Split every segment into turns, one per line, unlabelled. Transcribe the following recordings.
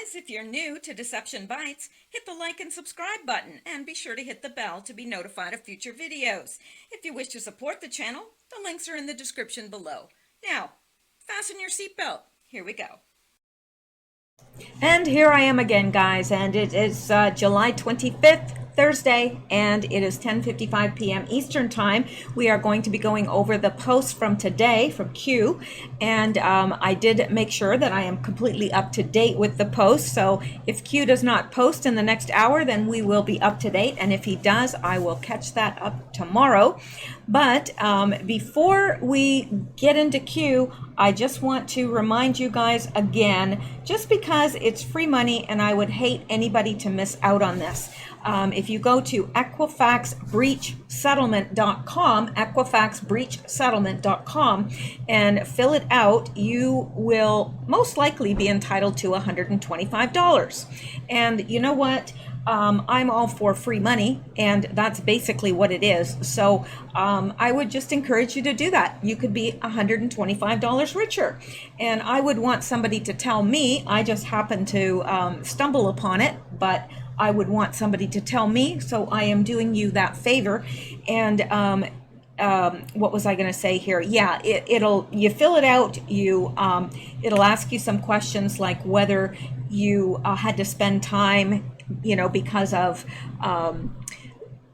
guys, if you're new to Deception Bytes, hit the like and subscribe button and be sure to hit the bell to be notified of future videos. If you wish to support the channel, the links are in the description below. Now, fasten your seatbelt. Here we go. And here I am again, guys, and it is July 25th, Thursday, and it is 10:55 p.m. Eastern Time. We are going to be going over the posts from today from Q, and I did make sure that I am completely up to date with the posts. So if Q does not post in the next hour, then we will be up to date, and if he does, I will catch that up tomorrow. But before we get into Q, I just want to remind you guys again, just because it's free money and I would hate anybody to miss out on this. If you go to equifaxbreachsettlement.com, equifaxbreachsettlement.com, and fill it out, you will most likely be entitled to $125. And you know what? I'm all for free money, and that's basically what it is. So I would just encourage you to do that. You could be $125 richer. And I would want somebody to tell me. I just happened to stumble upon it, but I would want somebody to tell me. So I am doing you that favor. And what was I going to say here? Yeah, you fill it out. It'll ask you some questions like whether you had to spend time, because of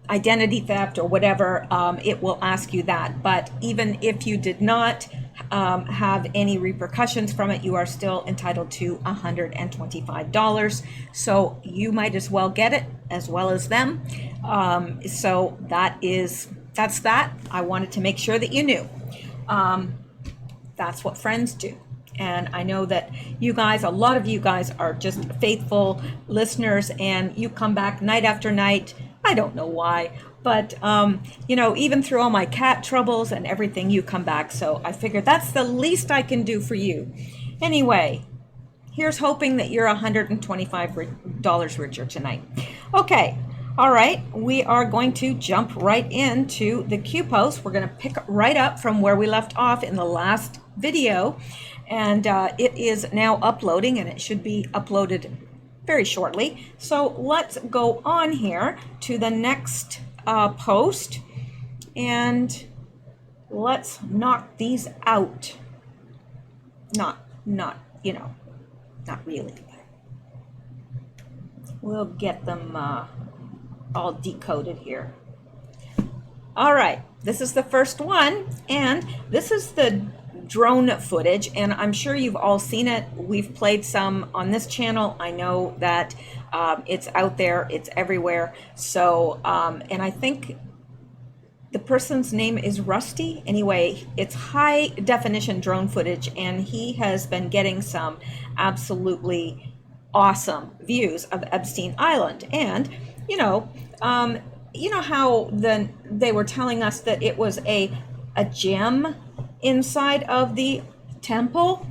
identity theft or whatever. It will ask you that. But even if you did not have any repercussions from it, you are still entitled to $125. So you might as well get it as well as them. So that's that. I wanted to make sure that you knew. That's what friends do. And I know that you guys, a lot of you guys are just faithful listeners, and you come back night after night. I don't know why, but even through all my cat troubles and everything, you come back. So I figured that's the least I can do for you. Anyway, here's hoping that you're $125 richer tonight. Okay. All right, we are going to jump right into the Q post. We're going to pick right up from where we left off in the last video, and it is now uploading, and it should be uploaded very shortly. So let's go on here to the next post, and let's knock these out. Not really. We'll get them all decoded here. All right, this is the first one, and this is the drone footage, and I'm sure you've all seen it. We've played some on this channel. I know that it's out there, it's everywhere. So and I think the person's name is Rusty. Anyway, it's high definition drone footage, and he has been getting some absolutely awesome views of Epstein Island. And you know how they were telling us that it was a gym inside of the temple?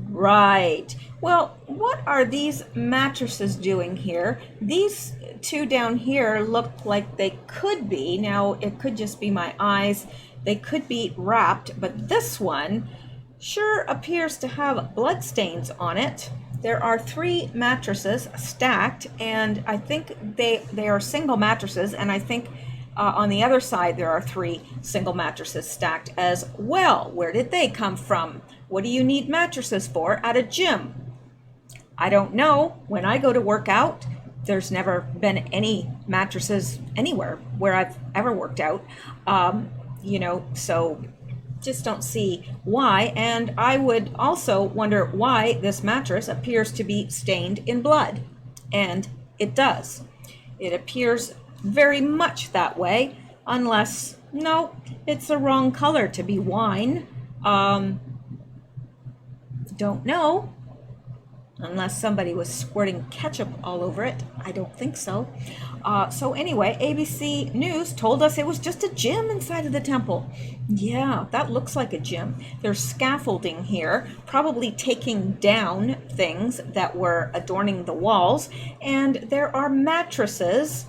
Right. Well, what are these mattresses doing here? These two down here look like they could be. Now, it could just be my eyes. They could be wrapped, but this one sure appears to have bloodstains on it. There are 3 mattresses stacked, and I think they are single mattresses, and I think on the other side there are 3 single mattresses stacked as well. Where did they come from? What do you need mattresses for at a gym? I don't know. When I go to work out, there's never been any mattresses anywhere where I've ever worked out. So just don't see why. And I would also wonder why this mattress appears to be stained in blood. And it does. It appears very much that way, unless, no, it's the wrong color to be wine. Don't know. Unless somebody was squirting ketchup all over it. I don't think so. So anyway, ABC News told us it was just a gym inside of the temple. Yeah, that looks like a gym. There's scaffolding here, probably taking down things that were adorning the walls. And there are mattresses.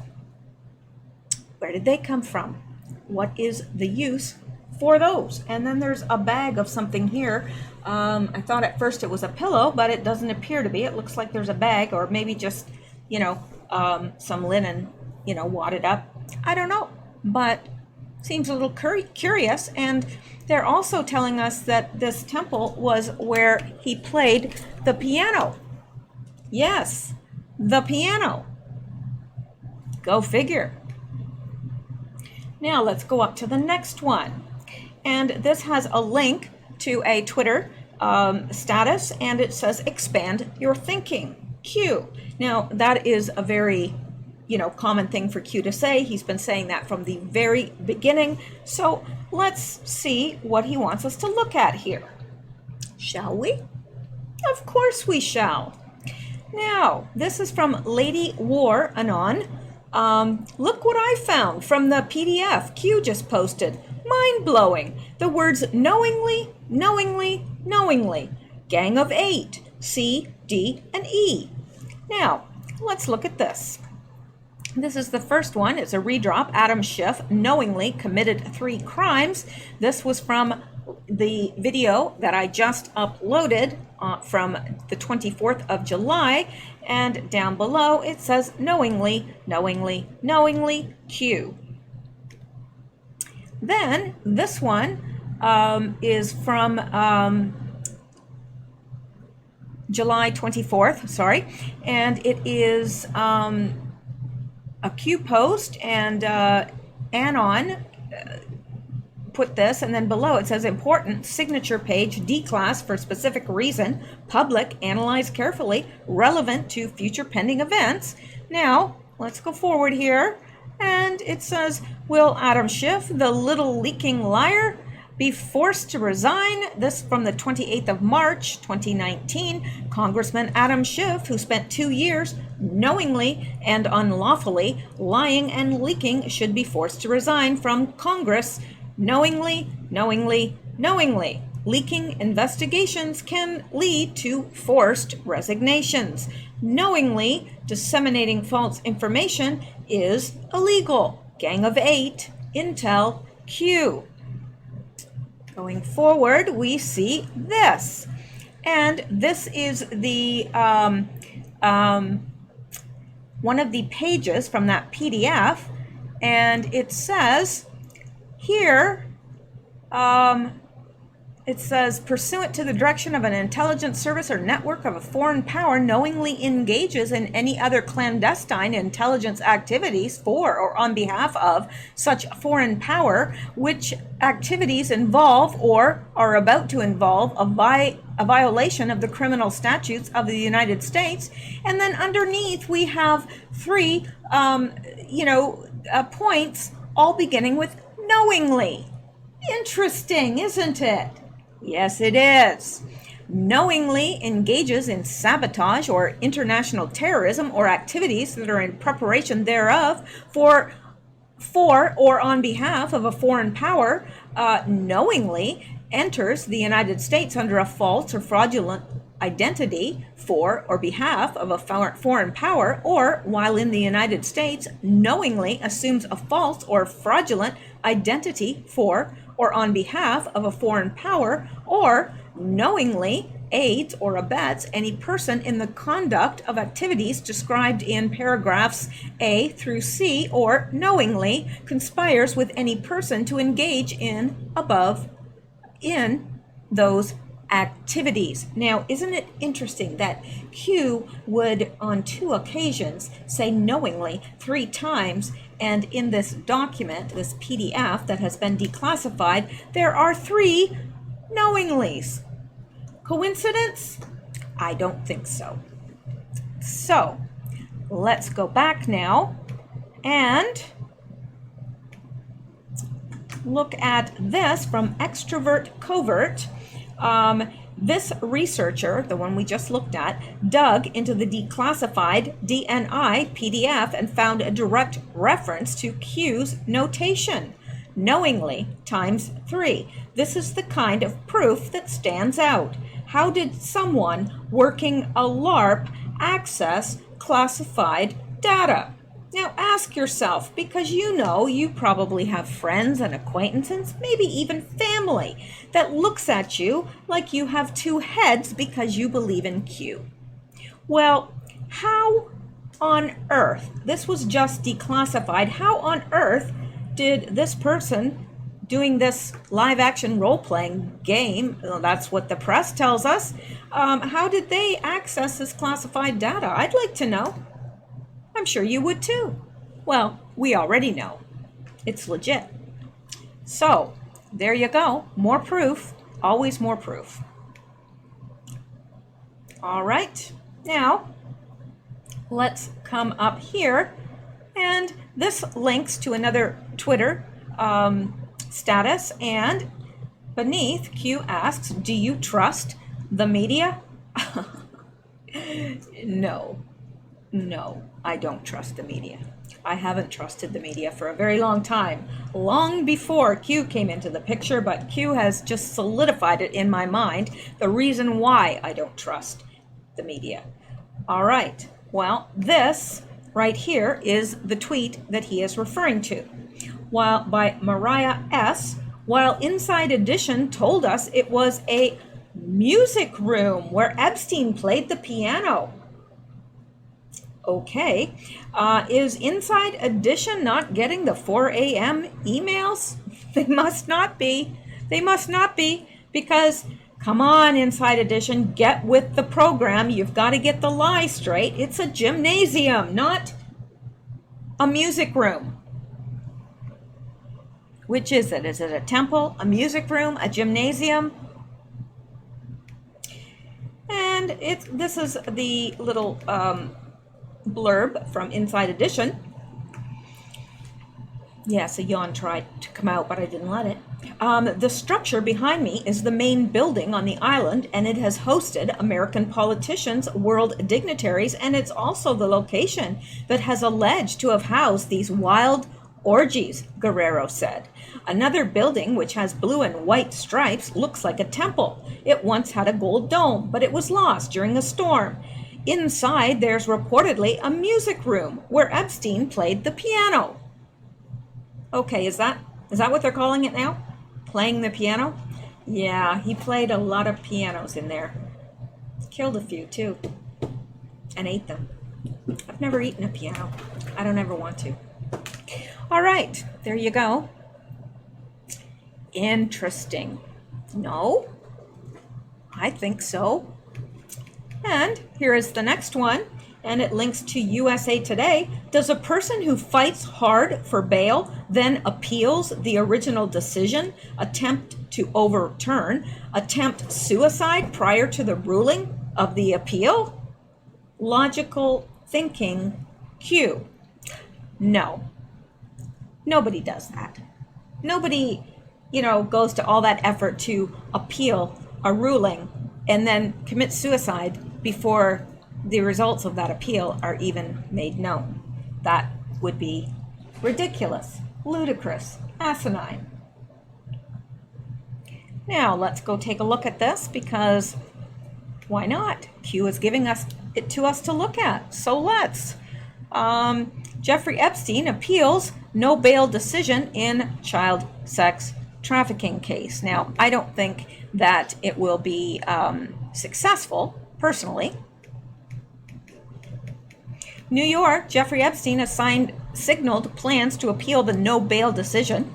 Where did they come from? What is the use for those. And then there's a bag of something here. I thought at first it was a pillow, but it doesn't appear to be. It looks like there's a bag, or maybe just, some linen, wadded up. I don't know, but seems a little curious. And they're also telling us that this temple was where he played the piano. Yes, the piano. Go figure. Now let's go up to the next one. And this has a link to a Twitter status, and it says expand your thinking, Q. Now that is a very common thing for Q to say. He's been saying that from the very beginning. So let's see what he wants us to look at here. Shall we? Of course we shall. Now, this is from Lady War Anon. Look what I found from the PDF Q just posted. Mind-blowing. The words knowingly, knowingly, knowingly. Gang of 8. C, D, and E. Now, let's look at this. This is the first one. It's a redrop. Adam Schiff knowingly committed 3 crimes. This was from the video that I just uploaded from the 24th of July. And down below it says knowingly, knowingly, knowingly, Q. Then this one is from July 24th, and it is a Q post, and Anon put this, and then below it says important signature page, D class for specific reason, public, analyze carefully, relevant to future pending events. Now let's go forward here, and it says, will Adam Schiff, the little leaking liar, be forced to resign? This from the 28th of March 2019. Congressman Adam Schiff, who spent 2 years knowingly and unlawfully lying and leaking, should be forced to resign from Congress. Knowingly, knowingly, knowingly. Leaking investigations can lead to forced resignations. Knowingly disseminating false information is illegal. Gang of 8, Intel, Q. Going forward, we see this. And this is the one of the pages from that PDF. And it says here, it says, pursuant to the direction of an intelligence service or network of a foreign power, knowingly engages in any other clandestine intelligence activities for or on behalf of such foreign power, which activities involve or are about to involve a violation of the criminal statutes of the United States. And then underneath we have 3, points, all beginning with knowingly. Interesting, isn't it? Yes, it is. Knowingly engages in sabotage or international terrorism or activities that are in preparation thereof for or on behalf of a foreign power. Knowingly enters the United States under a false or fraudulent identity for or behalf of a foreign power, or while in the United States knowingly assumes a false or fraudulent identity for or on behalf of a foreign power, or knowingly aids or abets any person in the conduct of activities described in paragraphs A through C, or knowingly conspires with any person to engage in those activities. Now, isn't it interesting that Q would on 2 occasions say knowingly 3 times, and in this document, this PDF that has been declassified, there are 3 knowinglys. Coincidence? I don't think so. So let's go back now and look at this from Extrovert Covert. This researcher, the one we just looked at, dug into the declassified DNI PDF and found a direct reference to Q's notation. Knowingly times 3. This is the kind of proof that stands out. How did someone working a LARP access classified data? Now ask yourself, because you know you probably have friends and acquaintances, maybe even family, that looks at you like you have two heads because you believe in Q. Well, how on earth, this was just declassified, how on earth did this person doing this live action role-playing game, that's what the press tells us, how did they access this classified data? I'd like to know. I'm sure you would too. Well, we already know. It's legit. So, there you go. More proof. Always more proof. All right. Now, let's come up here. And this links to another Twitter status. And beneath, Q asks, do you trust the media? No, I don't trust the media. I haven't trusted the media for a very long time, long before Q came into the picture, but Q has just solidified it in my mind, the reason why I don't trust the media. All right, well, this right here is the tweet that he is referring to. While by Mariah S., while Inside Edition told us it was a music room where Epstein played the piano. Okay, is Inside Edition not getting the 4 a.m. emails? They must not be. They must not be, because, come on, Inside Edition, get with the program. You've got to get the lie straight. It's a gymnasium, not a music room. Which is it? Is it a temple, a music room, a gymnasium? And this is the little blurb from Inside Edition. Yes, a yawn tried to come out, but I didn't let it. The structure behind me is the main building on the island, and it has hosted American politicians, world dignitaries, and it's also the location that has alleged to have housed these wild orgies, Guerrero said. Another building, which has blue and white stripes, looks like a temple. It once had a gold dome, but it was lost during a storm. Inside, there's reportedly a music room where Epstein played the piano. Okay, is that what they're calling it now? Playing the piano? Yeah, he played a lot of pianos in there. Killed a few, too. And ate them. I've never eaten a piano. I don't ever want to. All right, there you go. Interesting. No? I think so. And here is the next one, and it links to USA Today. Does a person who fights hard for bail then appeals the original decision, attempt to overturn, attempt suicide prior to the ruling of the appeal? Logical thinking, Q. No. Nobody does that. Nobody, goes to all that effort to appeal a ruling and then commit suicide before the results of that appeal are even made known. That would be ridiculous, ludicrous, asinine. Now let's go take a look at this, because why not? Q is giving it to us to look at. So let's. Jeffrey Epstein appeals no bail decision in child sex trafficking case. Now, I don't think that it will be successful, personally. New York, Jeffrey Epstein has signaled plans to appeal the no bail decision.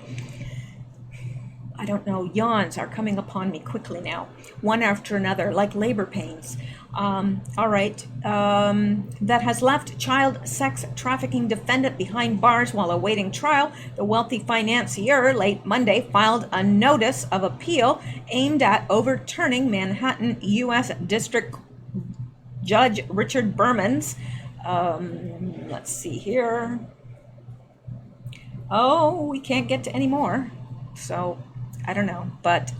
I don't know, yawns are coming upon me quickly now, one after another, like labor pains. All right, that has left child sex trafficking defendant behind bars while awaiting trial. The wealthy financier late Monday filed a notice of appeal aimed at overturning Manhattan U.S. District Judge Richard Berman's, let's see here. Oh, we can't get to any more. So I don't know, but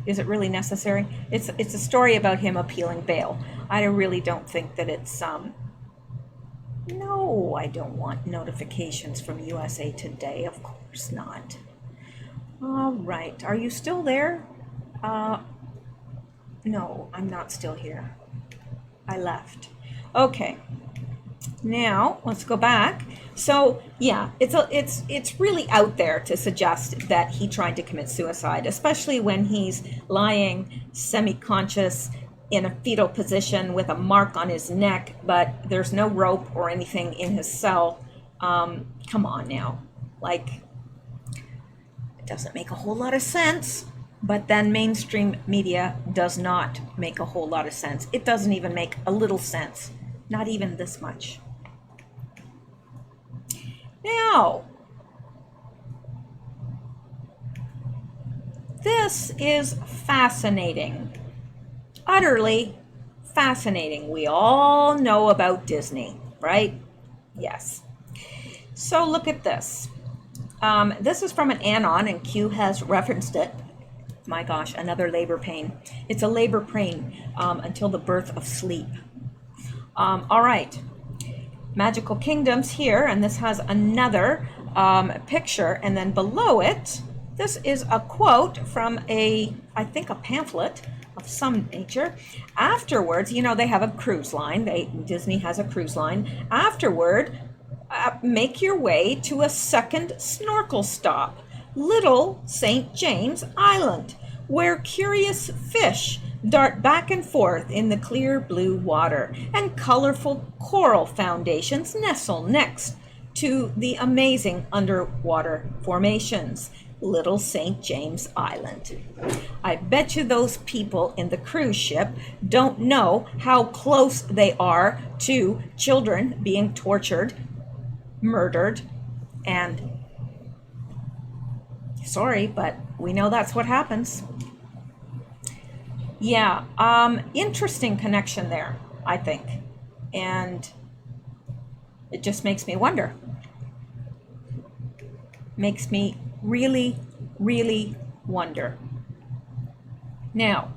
is it really necessary? It's a story about him appealing bail. I really don't think that it's, no, I don't want notifications from USA Today. Of course not. All right, are you still there? No, I'm not still here. I left. Okay, now let's go back. So yeah, it's really out there to suggest that he tried to commit suicide, especially when he's lying semi-conscious in a fetal position with a mark on his neck, but there's no rope or anything in his cell. Come on now, like, it doesn't make a whole lot of sense. But then mainstream media does not make a whole lot of sense. It doesn't even make a little sense, not even this much. Now, this is fascinating, utterly fascinating. We all know about Disney, right? Yes. So look at this. This is from an anon, and Q has referenced it. My gosh, another labor pain. It's a labor pain until the birth of sleep. All right. Magical Kingdoms here, and this has another picture, and then below it, this is a quote from I think a pamphlet of some nature. Afterwards, you know, they have a cruise line. Disney has a cruise line. Afterward, make your way to a second snorkel stop, Little St. James Island, where curious fish dart back and forth in the clear blue water, and colorful coral foundations nestle next to the amazing underwater formations. Little St. James Island. I bet you those people in the cruise ship don't know how close they are to children being tortured, murdered, and sorry, but we know that's what happens. Yeah, interesting connection there, I think. And it just makes me wonder. Makes me really, really wonder. Now,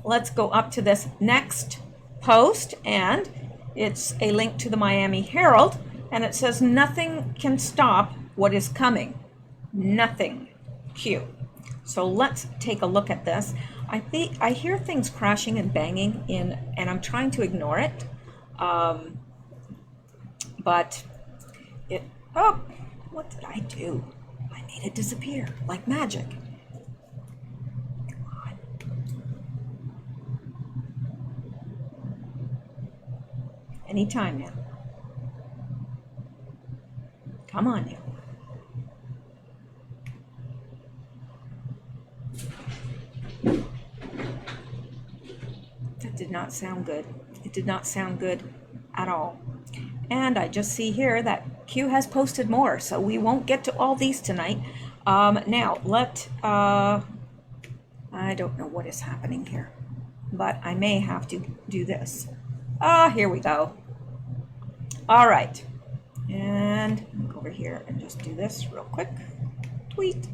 let's go up to this next post, and it's a link to the Miami Herald, and it says, "Nothing can stop what is coming." Nothing. Q. So let's take a look at this. I hear things crashing and banging and I'm trying to ignore it. But oh, what did I do? I made it disappear like magic. Come on. Anytime now. Come on now. That did not sound good. It did not sound good at all. And I just see here that Q has posted more, so we won't get to all these tonight. Now, I don't know what is happening here, but I may have to do this. Here we go. All right. And go over here and just do this real quick. Tweet.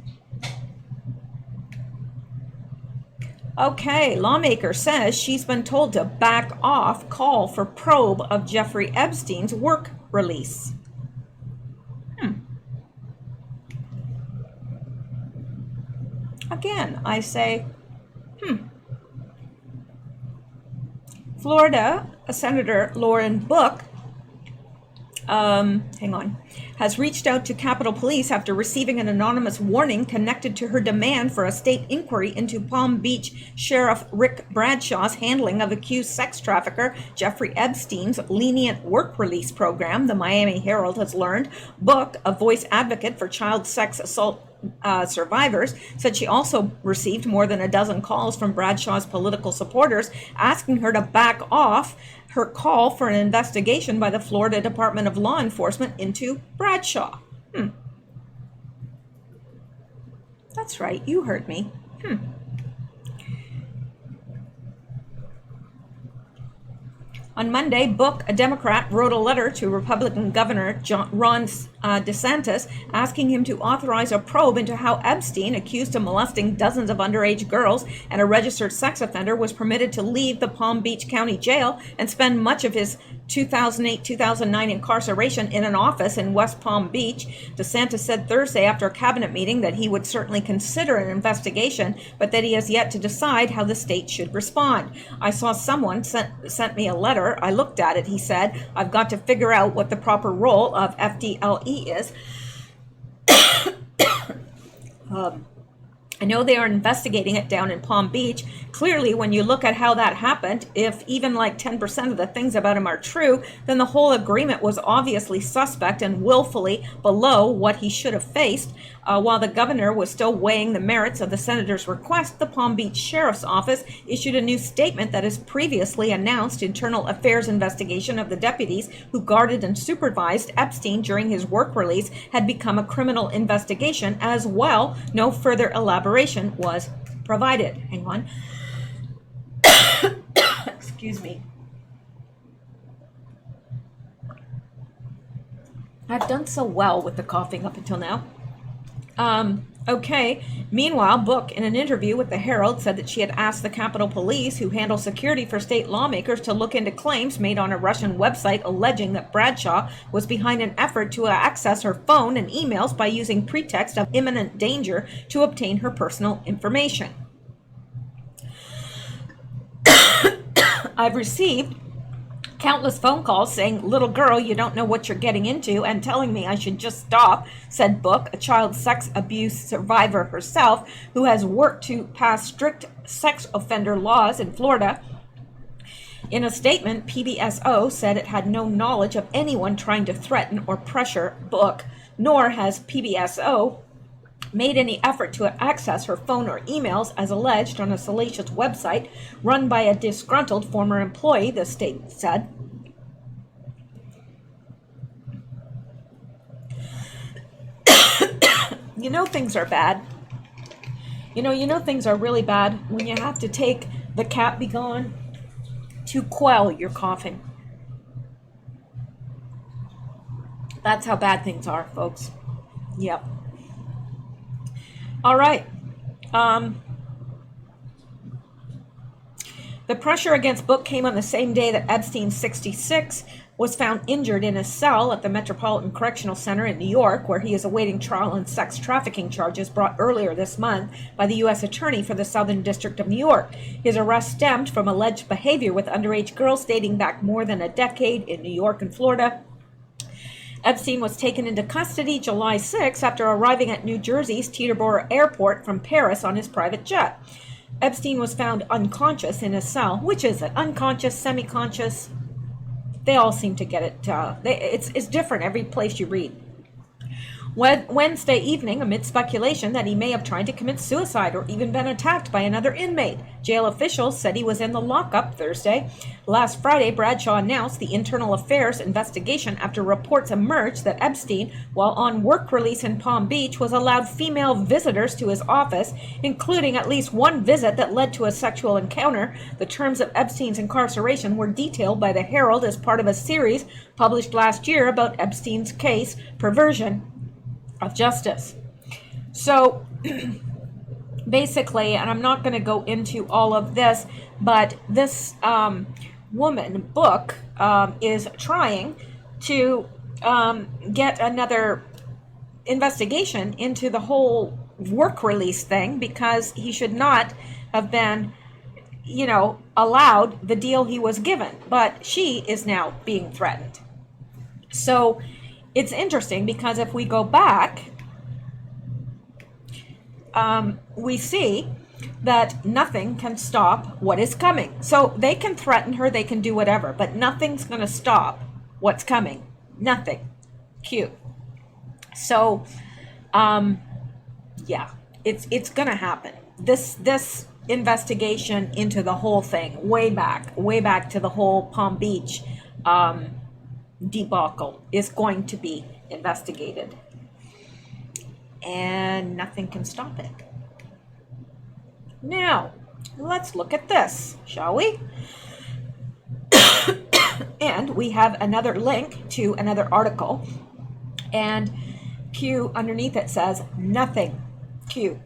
Okay, lawmaker says she's been told to back off call for probe of Jeffrey Epstein's work release. Again, I say, Florida Senator Lauren Book has reached out to Capitol Police after receiving an anonymous warning connected to her demand for a state inquiry into Palm Beach Sheriff Rick Bradshaw's handling of accused sex trafficker Jeffrey Epstein's lenient work release program, the Miami Herald has learned. Book, a voice advocate for child sex assault survivors, said she also received more than a dozen calls from Bradshaw's political supporters asking her to back off her call for an investigation by the Florida Department of Law Enforcement into Bradshaw. That's right, you heard me. On Monday, Book, a Democrat, wrote a letter to Republican Governor Ron DeSantis, asking him to authorize a probe into how Epstein, accused of molesting dozens of underage girls and a registered sex offender, was permitted to leave the Palm Beach County Jail and spend much of his 2008-2009 incarceration in an office in West Palm Beach. DeSantis said Thursday after a cabinet meeting that he would certainly consider an investigation, but that he has yet to decide how the state should respond. I saw someone sent me a letter. I looked at it, he said. I've got to figure out what the proper role of FDLE is. I know they are investigating it down in Palm Beach. Clearly, when you look at how that happened, if even like 10% of the things about him are true, then the whole agreement was obviously suspect and willfully below what he should have faced. While the governor was still weighing the merits of the senator's request, the Palm Beach Sheriff's Office issued a new statement that his previously announced internal affairs investigation of the deputies who guarded and supervised Epstein during his work release had become a criminal investigation as well. No further elaboration was provided. Hang on. Excuse me. I've done so well with the coughing up until now. Okay. Meanwhile, Book, in an interview with the Herald, said that she had asked the Capitol Police, who handle security for state lawmakers, to look into claims made on a Russian website alleging that Bradshaw was behind an effort to access her phone and emails by using pretext of imminent danger to obtain her personal information. I've received countless phone calls saying, "Little girl, you don't know what you're getting into," and telling me I should just stop, said Book, a child sex abuse survivor herself, who has worked to pass strict sex offender laws in Florida. In a statement, PBSO said it had no knowledge of anyone trying to threaten or pressure Book, nor has PBSO made any effort to access her phone or emails as alleged on a salacious website run by a disgruntled former employee, the state said. You know things are bad. You know things are really bad when you have to take the cat be gone to quell your coughing. That's how bad things are, folks. Yep. All right. The pressure against Book came on the same day that Epstein, 66, was found injured in a cell at the Metropolitan Correctional Center in New York, where he is awaiting trial on sex trafficking charges brought earlier this month by the U.S. Attorney for the Southern District of New York. His arrest stemmed from alleged behavior with underage girls dating back more than a decade in New York and Florida. Epstein was taken into custody July 6 after arriving at New Jersey's Teterboro Airport from Paris on his private jet. Epstein was found unconscious in his cell. Which is it? Unconscious, semi-conscious? They all seem to get it. It's different every place you read. Wednesday evening, amid speculation that he may have tried to commit suicide or even been attacked by another inmate. Jail officials said he was in the lockup Thursday. Last Friday, Bradshaw announced the internal affairs investigation after reports emerged that Epstein, while on work release in Palm Beach, was allowed female visitors to his office, including at least one visit that led to a sexual encounter. The terms of Epstein's incarceration were detailed by the Herald as part of a series published last year about Epstein's case, Perversion of Justice. So basically, and I'm not going to go into all of this, but this woman, Book, is trying to get another investigation into the whole work release thing, because he should not have been, allowed the deal he was given. But she is now being threatened. So it's interesting, because if we go back, we see that nothing can stop what is coming. So they can threaten her, they can do whatever, but nothing's going to stop what's coming. Nothing. Cute. So, yeah, it's going to happen. This investigation into the whole thing, way back to the whole Palm Beach debacle, is going to be investigated, and nothing can stop it. Now, let's look at this, shall we? And we have another link to another article And Q underneath it says nothing. Q.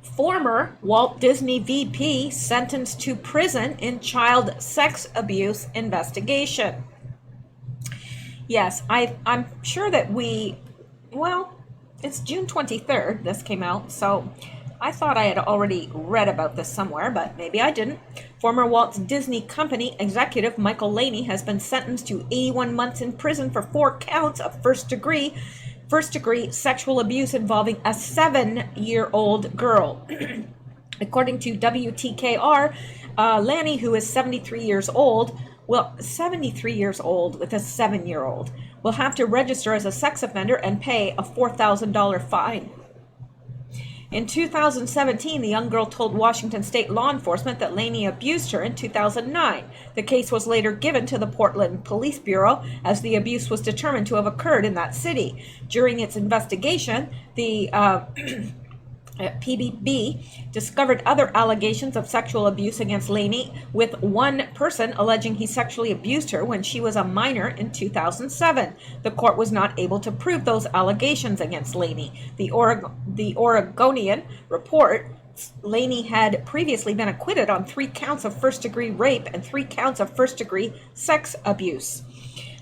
Former Walt Disney VP sentenced to prison in child sex abuse investigation. Yes, I'm sure that well, it's June 23rd this came out, so I thought I had already read about this somewhere, but maybe I didn't. Former Walt Disney Company executive Michael Laney has been sentenced to 81 months in prison for 4 counts of first-degree sexual abuse involving a 7-year-old girl. According to WTKR, Laney, who is 73 years old, 73 years old with a 7-year-old, will have to register as a sex offender and pay a $4,000 fine. In 2017, the young girl told Washington state law enforcement that Laney abused her in 2009. The case was later given to the Portland Police Bureau as the abuse was determined to have occurred in that city. During its investigation, the PBB discovered other allegations of sexual abuse against Laney, with one person alleging he sexually abused her when she was a minor in 2007. The court was not able to prove those allegations against Laney. The Oregonian report Laney had previously been acquitted on 3 counts of first-degree rape and 3 counts of first-degree sex abuse.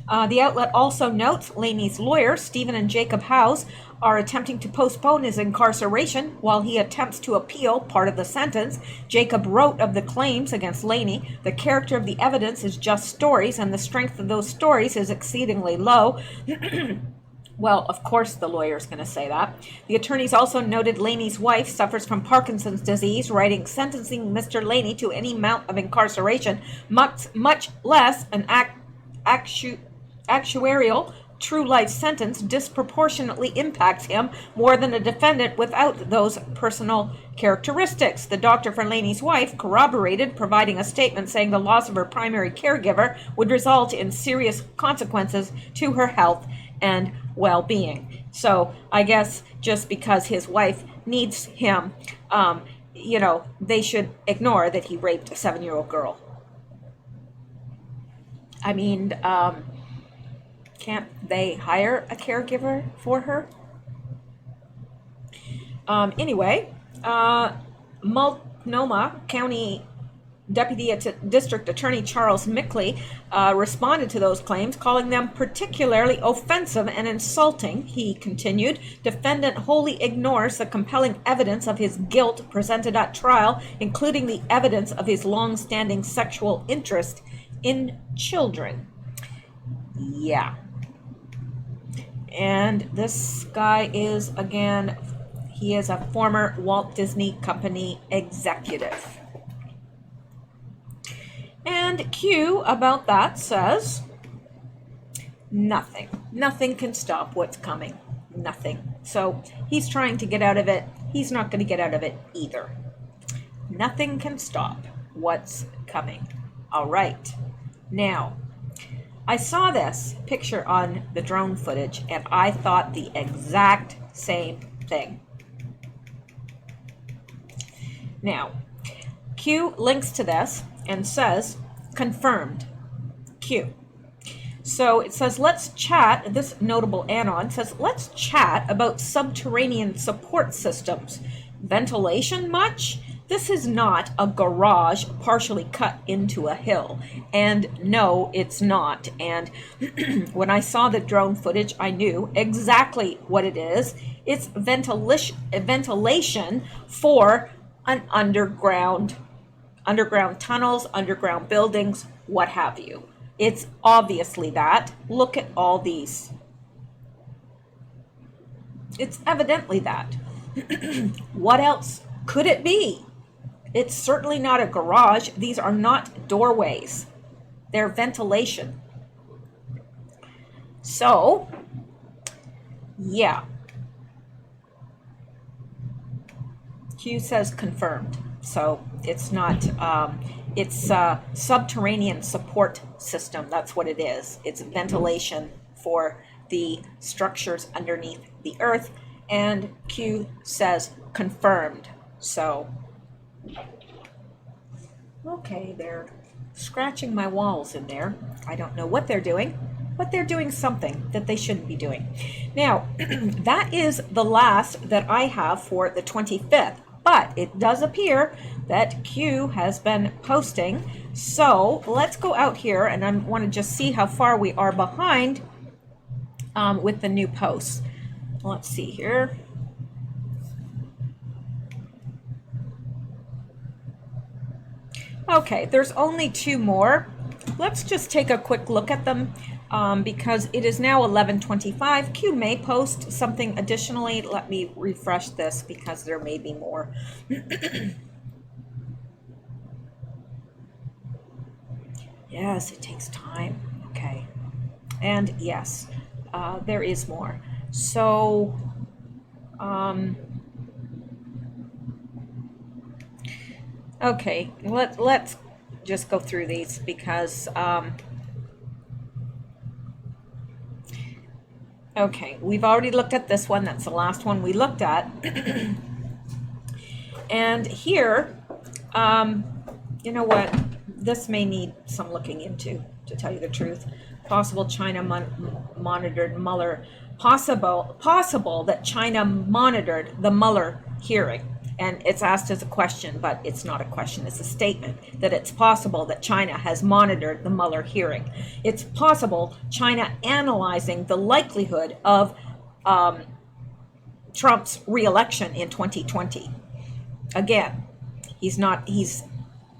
The outlet also notes Laney's lawyer, Stephen and Jacob Howes, are attempting to postpone his incarceration while he attempts to appeal part of the sentence. Jacob wrote of the claims against Laney, "The character of the evidence is just stories, and the strength of those stories is exceedingly low." Well, of course the lawyer's going to say that. The attorneys also noted Laney's wife suffers from Parkinson's disease, writing, "Sentencing Mr. Laney to any amount of incarceration, much less an actuarial true life sentence, disproportionately impacts him more than a defendant without those personal characteristics." The doctor for Laney's wife corroborated, providing a statement saying the loss of her primary caregiver would result in serious consequences to her health and well-being. So I guess just because his wife needs him, they should ignore that he raped a 7-year-old girl. I mean, can't they hire a caregiver for her? Anyway, Multnomah County Deputy District Attorney Charles Mickley responded to those claims, calling them particularly offensive and insulting. He continued, "Defendant wholly ignores the compelling evidence of his guilt presented at trial, including the evidence of his long-standing sexual interest in children." Yeah. And this guy is, again, he is a former Walt Disney Company executive. And Q about that says, nothing. Nothing can stop what's coming. Nothing. So he's trying to get out of it. He's not going to get out of it either. Nothing can stop what's coming. All right. Now, I saw this picture on the drone footage, and I thought the exact same thing. Now, Q links to this and says, confirmed, Q. So it says, let's chat, this notable anon says, let's chat about subterranean support systems. Ventilation much? This is not a garage partially cut into a hill. And no, it's not. And when I saw the drone footage, I knew exactly what it is. It's ventilation for an underground tunnels, underground buildings, what have you. It's obviously that. Look at all these. It's evidently that. What else could it be? It's certainly not a garage. These are not doorways. They're ventilation. So, yeah. Q says confirmed. So it's not, it's a subterranean support system. That's what it is. It's ventilation for the structures underneath the earth. And Q says confirmed. So, okay, there. scratching my walls in there. I don't know what they're doing, but they're doing something that they shouldn't be doing. Now, that is the last that I have for the 25th, but it does appear that Q has been posting. So let's go out here, and I want to just see how far we are behind with the new posts. Let's see here. Okay, there's only 2 more. Let's just take a quick look at them because it is now 11:25. Q may post something additionally. Let me refresh this because there may be more. Yes, it takes time. Okay. And yes, there is more. So, okay, let's just go through these because, okay, we've already looked at this one. That's the last one we looked at. And here, you know what? This may need some looking into, to tell you the truth. Possible China monitored Mueller. Possible that China monitored the Mueller hearing. And it's asked as a question, but it's not a question. It's a statement that it's possible that China has monitored the Mueller hearing. It's possible China analyzing the likelihood of Trump's re-election in 2020. Again, he's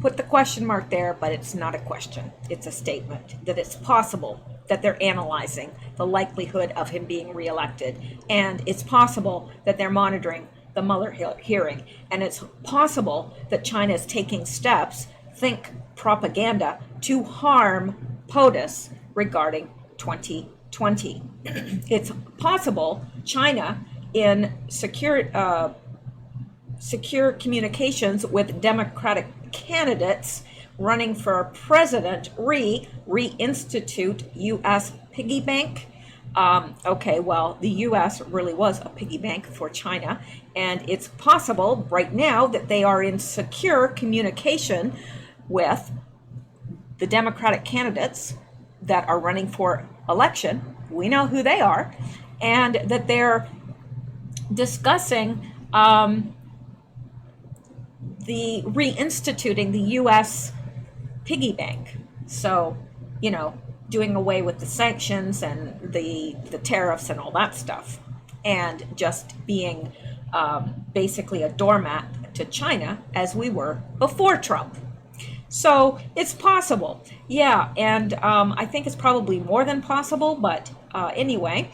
put the question mark there, but it's not a question. It's a statement that it's possible that they're analyzing the likelihood of him being reelected. And it's possible that they're monitoring the Mueller hearing. And it's possible that China is taking steps, think propaganda, to harm POTUS regarding 2020. It's possible China, in secure communications with Democratic candidates running for president, reinstitute U.S. piggy bank. Okay, well, the U.S. really was a piggy bank for China, and it's possible right now that they are in secure communication with the Democratic candidates that are running for election. We know who they are, and that they're discussing the reinstituting the U.S. piggy bank. So, you know, doing away with the sanctions and the tariffs and all that stuff, and just being basically a doormat to China as we were before Trump. So it's possible, yeah, and I think it's probably more than possible, but anyway,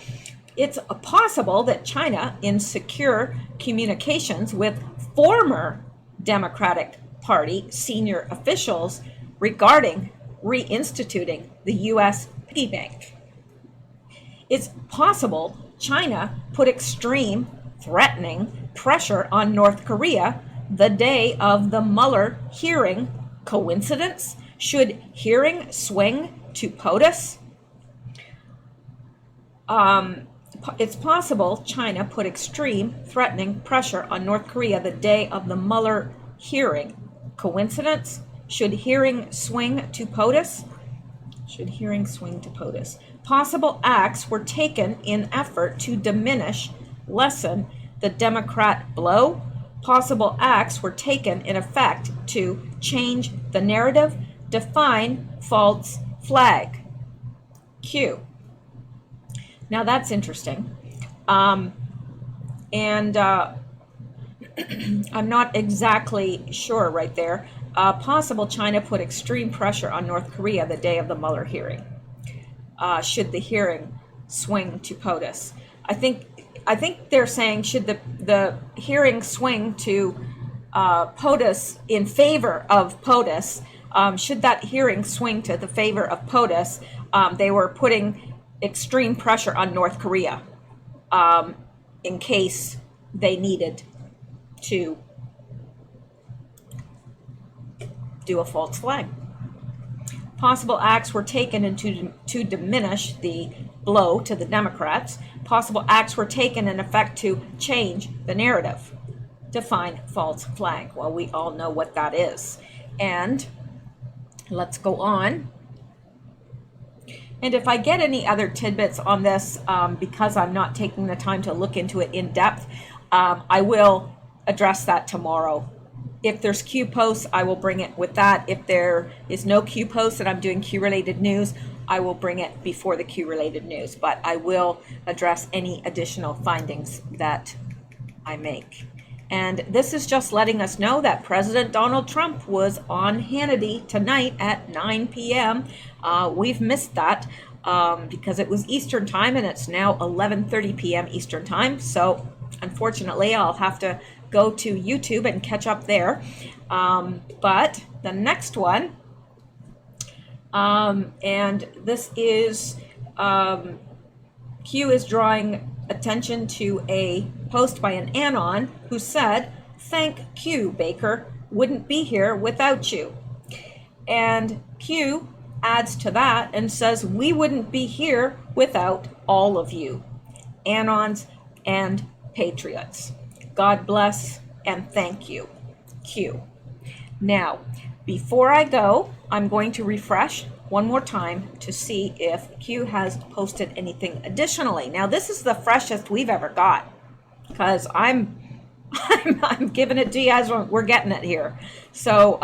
it's possible that China, in secure communications with former Democratic Party senior officials regarding reinstituting the U.S. piggy bank. It's possible China put extreme, threatening pressure on North Korea the day of the Mueller hearing. Coincidence? Should hearing swing to POTUS? It's possible China put extreme, threatening pressure on North Korea the day of the Mueller hearing. Coincidence? Should hearing swing to POTUS? Should hearing swing to POTUS? Possible acts were taken in effort to diminish, lessen the Democrat blow. Possible acts were taken in effect to change the narrative, define false flag. Q. Now that's interesting. I'm not exactly sure right there. Possible China put extreme pressure on North Korea the day of the Mueller hearing. Should the hearing swing to POTUS? I think they're saying, should the hearing swing to POTUS in favor of POTUS? Should that hearing swing to the favor of POTUS? They were putting extreme pressure on North Korea in case they needed to do a false flag. Possible acts were taken to diminish the blow to the Democrats. Possible acts were taken in effect to change the narrative. Define false flag. Well, we all know what that is. And let's go on. And if I get any other tidbits on this, because I'm not taking the time to look into it in depth, I will address that tomorrow. If there's Q posts, I will bring it with that. If there is no Q posts and I'm doing Q related news, I will bring it before the Q related news, but I will address any additional findings that I make. And this is just letting us know that President Donald Trump was on Hannity tonight at 9 p.m. We've missed that because it was Eastern time and it's now 11:30 p.m. Eastern time. So unfortunately, I'll have to go to YouTube and catch up there. But the next one, and this is, Q is drawing attention to a post by an Anon who said, "Thank Q, Baker, wouldn't be here without you." And Q adds to that and says, "We wouldn't be here without all of you, Anons and Patriots. God bless and thank you, Q." Now, before I go, I'm going to refresh one more time to see if Q has posted anything additionally. Now, this is the freshest we've ever got because I'm giving it to you as we're getting it here. So,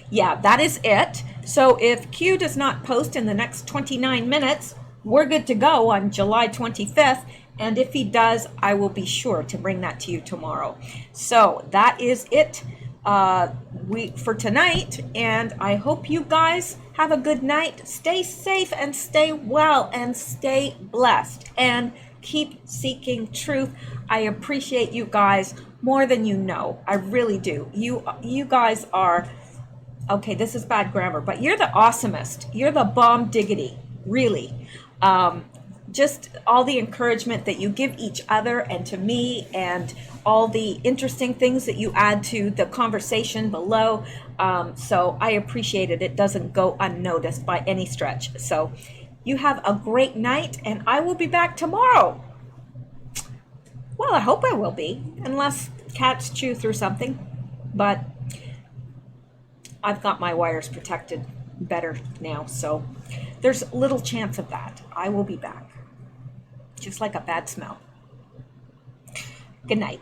yeah, that is it. So if Q does not post in the next 29 minutes, we're good to go on July 25th. And if he does, I will be sure to bring that to you tomorrow. So that is it for tonight. And I hope you guys have a good night. Stay safe and stay well and stay blessed and keep seeking truth. I appreciate you guys more than you know. I really do. You guys are, okay, this is bad grammar, but you're the awesomest. You're the bomb diggity, really. Just all the encouragement that you give each other and to me, and all the interesting things that you add to the conversation below. So I appreciate it. It doesn't go unnoticed by any stretch. So you have a great night, and I will be back tomorrow. Well, I hope I will be, unless cats chew through something. But I've got my wires protected better now, so there's little chance of that. I will be back. Just like a bad smell. Good night.